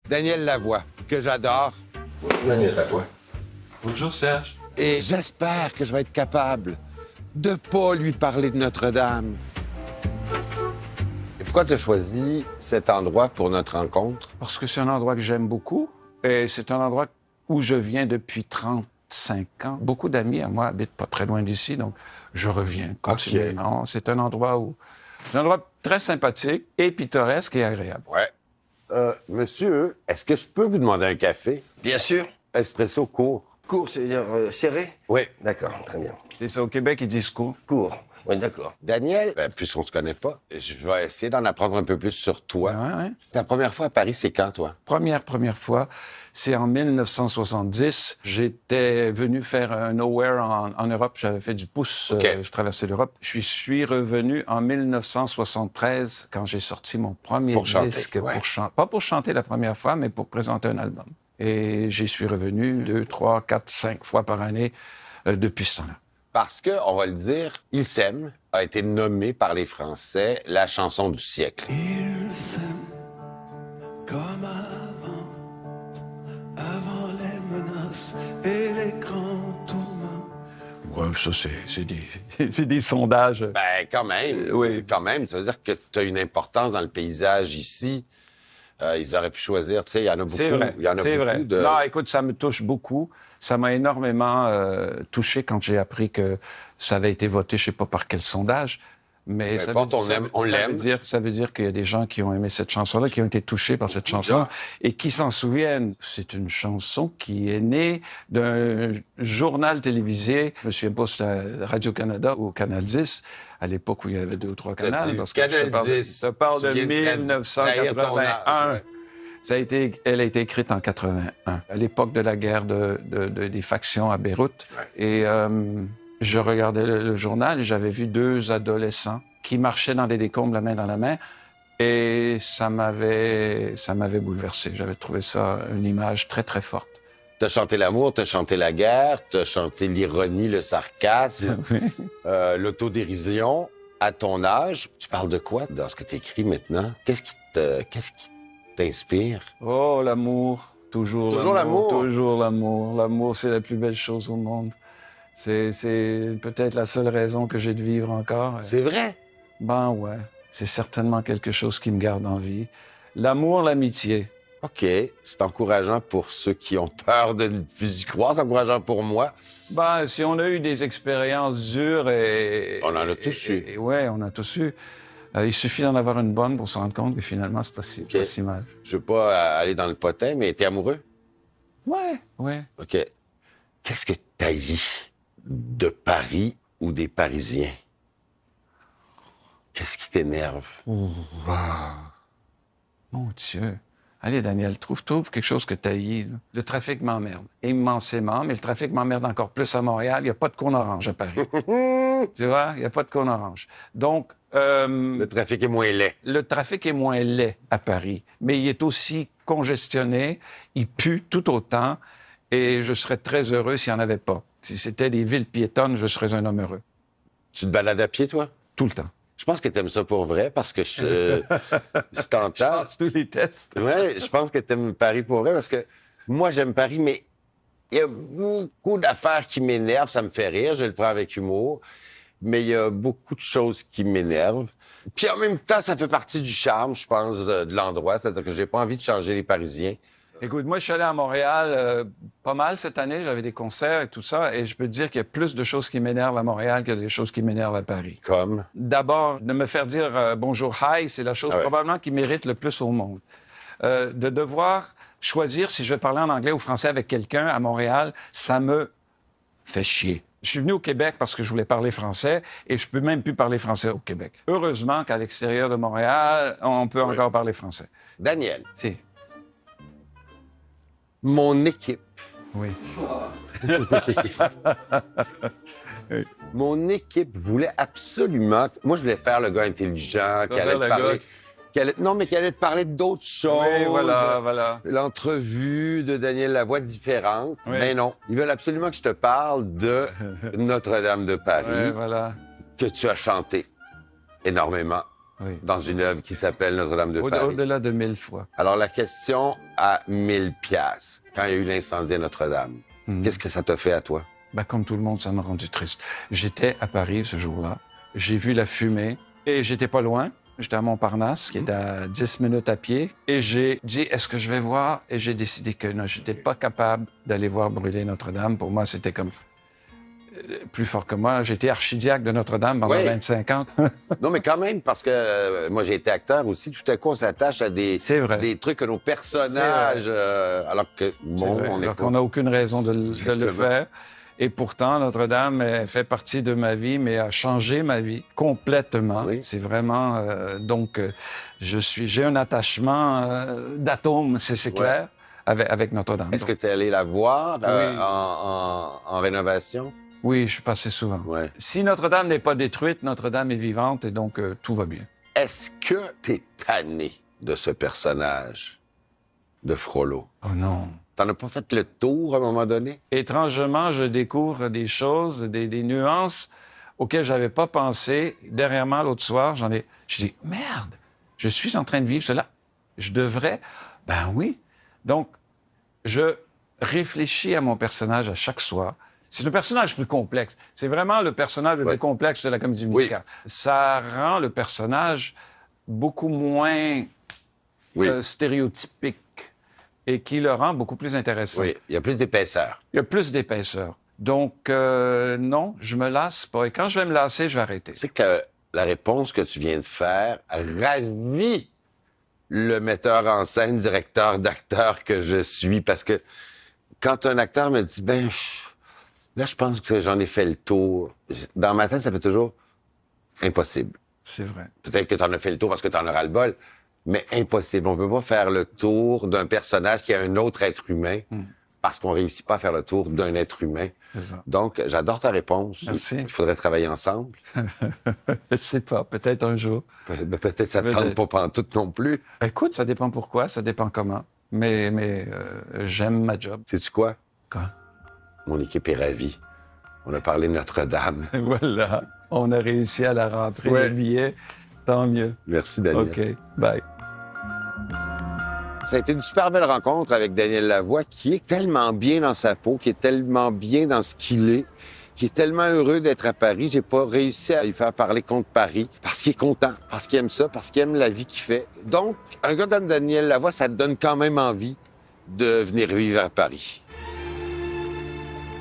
Daniel Lavoie, que j'adore. Daniel Lavoie. Bonjour, Serge. Et j'espère que je vais être capable de pas lui parler de Notre-Dame. Et pourquoi tu as choisi cet endroit pour notre rencontre? Parce que c'est un endroit que j'aime beaucoup et c'est un endroit où je viens depuis 35 ans. Beaucoup d'amis à moi habitent pas très loin d'ici, donc je reviens continuellement. Okay. C'est un endroit très sympathique et pittoresque et agréable. Ouais. Monsieur, est-ce que je peux vous demander un café? Bien sûr. Espresso court. Court, c'est-à-dire serré? Oui. D'accord, très bien. Et ça, au Québec, ils disent court. Court. Oui, d'accord. Daniel, puisqu'on se connaît pas, je vais essayer d'en apprendre un peu plus sur toi. Ouais. Ta première fois à Paris, c'est quand, toi? Première fois, c'est en 1970. J'étais venu faire un Nowhere en Europe. J'avais fait du pouce. Okay. Je traversais l'Europe. Je suis revenu en 1973 quand j'ai sorti mon premier disque. Ouais. Pas pour chanter la première fois, mais pour présenter un album. Et j'y suis revenu 2, 3, 4, 5 fois par année depuis ce temps-là. Parce que, on va le dire, Il s'aime a été nommé par les Français la chanson du siècle. Il s'aime comme avant les menaces et les grands tourments. Ouais, ça, c'est des sondages. Ben, quand même. Oui. Quand même. Ça veut dire que tu as une importance dans le paysage ici. Ils auraient pu choisir, tu sais, il y en a beaucoup. C'est vrai, il y en a c'est beaucoup vrai. de... Non, écoute, ça me touche beaucoup. Ça m'a énormément touché quand j'ai appris que ça avait été voté, je sais pas par quel sondage, mais ça veut dire qu'il y a des gens qui ont aimé cette chanson-là, qui ont été touchés par cette chanson et qui s'en souviennent. C'est une chanson qui est née d'un journal télévisé. Je me souviens pas si c'était Radio-Canada ou Canal 10, à l'époque où il y avait 2 ou 3 canaux. Parce que Canal 10. Je te parle de 1981. Elle a été écrite en 81, à l'époque de la guerre des factions à Beyrouth. Ouais. Et je regardais le journal et j'avais vu 2 adolescents qui marchaient dans des décombres la main dans la main. Et ça m'avait bouleversé. J'avais trouvé ça une image très, très forte. T'as chanté l'amour, t'as chanté la guerre, t'as chanté l'ironie, le sarcasme, l'autodérision. À ton âge, tu parles de quoi dans ce que t'écris maintenant? Qu'est-ce qui t'inspire? Oh, l'amour. Toujours l'amour. Toujours l'amour. L'amour, c'est la plus belle chose au monde. C'est peut-être la seule raison que j'ai de vivre encore. C'est vrai? Ben ouais. C'est certainement quelque chose qui me garde en vie. L'amour, l'amitié. OK. C'est encourageant pour ceux qui ont peur de ne plus y croire. C'est encourageant pour moi. Ben, si on a eu des expériences dures et... On en a tous eu. Ouais, on a tous eu. Il suffit d'en avoir une bonne pour se rendre compte que finalement, c'est pas si mal. Je veux pas aller dans le potin, mais t'es amoureux? Ouais. OK. Qu'est-ce que t'haïs de Paris ou des Parisiens? Qu'est-ce qui t'énerve? Wow. Mon Dieu. Allez, Daniel, trouve quelque chose que t'haïs. Le trafic m'emmerde immensément, mais le trafic m'emmerde encore plus à Montréal. Il n'y a pas de cône orange à Paris. Tu vois? Il n'y a pas de cône orange. Donc... le trafic est moins laid. Le trafic est moins laid à Paris, mais il est aussi congestionné, il pue tout autant, et je serais très heureux s'il n'y en avait pas. Si c'était des villes piétonnes, je serais un homme heureux. Tu te balades à pied, toi? Tout le temps. Je pense que t'aimes ça pour vrai, parce que je t'entends. Je passe tous les tests. Oui, je pense que t'aimes Paris pour vrai, parce que moi, j'aime Paris, mais il y a beaucoup d'affaires qui m'énervent, ça me fait rire, je le prends avec humour, mais il y a beaucoup de choses qui m'énervent. Puis en même temps, ça fait partie du charme, je pense, de l'endroit, c'est-à-dire que j'ai pas envie de changer les Parisiens. Écoute, moi, je suis allé à Montréal pas mal cette année. J'avais des concerts et tout ça. Et je peux te dire qu'il y a plus de choses qui m'énervent à Montréal que des choses qui m'énervent à Paris. Comme? D'abord, de me faire dire bonjour, hi, c'est la chose probablement qui mérite le plus au monde. De devoir choisir si je vais parler en anglais ou français avec quelqu'un à Montréal, ça me fait chier. Je suis venu au Québec parce que je voulais parler français et je peux même plus parler français au Québec. Heureusement qu'à l'extérieur de Montréal, on peut encore parler français. Daniel. Si. Mon équipe. Oui. Mon équipe voulait absolument... Moi, je voulais faire le gars intelligent, qui allait te parler... qui allait te parler d'autres choses. Oui, voilà. L'entrevue de Daniel Lavoie différente. Oui. Mais non, ils veulent absolument que je te parle de Notre-Dame de Paris. Oui, voilà. Que tu as chanté énormément Oui. dans une œuvre qui s'appelle Notre-Dame de Paris. Au-delà de 1000 fois. Alors, la question à 1000 piastres, quand il y a eu l'incendie à Notre-Dame, qu'est-ce que ça t'a fait à toi? Ben, comme tout le monde, ça m'a rendu triste. J'étais à Paris ce jour-là. J'ai vu la fumée et j'étais pas loin. J'étais à Montparnasse, qui est à 10 minutes à pied. Et j'ai dit, est-ce que je vais voir? Et j'ai décidé que non, j'étais pas capable d'aller voir brûler Notre-Dame. Pour moi, c'était comme plus fort que moi. J'étais archidiacre de Notre-Dame pendant 25 ans. Non, mais quand même, parce que moi, j'ai été acteur aussi. Tout à coup, on s'attache à des trucs que nos personnages... alors que, bon, on est alors qu'on n'a aucune raison de le faire. Et pourtant, Notre-Dame fait partie de ma vie, mais a changé ma vie complètement. Oui. C'est vraiment... j'ai un attachement d'atome, c'est clair, avec Notre-Dame. Est-ce que tu es allé la voir en rénovation? Oui, je suis passé souvent. Ouais. Si Notre-Dame n'est pas détruite, Notre-Dame est vivante et donc tout va bien. Est-ce que tu es tanné de ce personnage de Frollo? Oh non. T'en as pas fait le tour à un moment donné? Étrangement, je découvre des choses, des nuances auxquelles j'avais pas pensé. Derrière moi, l'autre soir, je dis, merde, je suis en train de vivre cela. Je devrais? Ben oui. Donc, je réfléchis à mon personnage à chaque soir. C'est un personnage plus complexe. C'est vraiment le personnage le plus complexe de la comédie musicale. Oui. Ça rend le personnage beaucoup moins stéréotypique et qui le rend beaucoup plus intéressant. Oui, il y a plus d'épaisseur. Il y a plus d'épaisseur. Donc, non, je me lasse pas. Et quand je vais me lasser, je vais arrêter. C'est que la réponse que tu viens de faire ravit le metteur en scène, directeur d'acteur que je suis. Parce que quand un acteur me dit, ben, là, je pense que j'en ai fait le tour. Dans ma tête, ça fait toujours impossible. C'est vrai. Peut-être que tu en as fait le tour parce que tu en auras le bol, mais impossible. On peut pas faire le tour d'un personnage qui est un autre être humain parce qu'on réussit pas à faire le tour d'un être humain. Donc, j'adore ta réponse. Merci. Il faudrait travailler ensemble. Je sais pas, peut-être un jour. Peut-être ça te tente pas pantoute non plus. Écoute, ça dépend pourquoi, ça dépend comment. Mais j'aime ma job. Sais-tu quoi? Quoi? Mon équipe est ravie. On a parlé de Notre-Dame. Voilà. On a réussi à la rentrer, le billet. Tant mieux. Merci, Daniel. OK. Bye. Ça a été une super belle rencontre avec Daniel Lavoie, qui est tellement bien dans sa peau, qui est tellement bien dans ce qu'il est, qui est tellement heureux d'être à Paris. J'ai pas réussi à lui faire parler contre Paris parce qu'il est content, parce qu'il aime ça, parce qu'il aime la vie qu'il fait. Donc, un gars comme Daniel Lavoie, ça te donne quand même envie de venir vivre à Paris.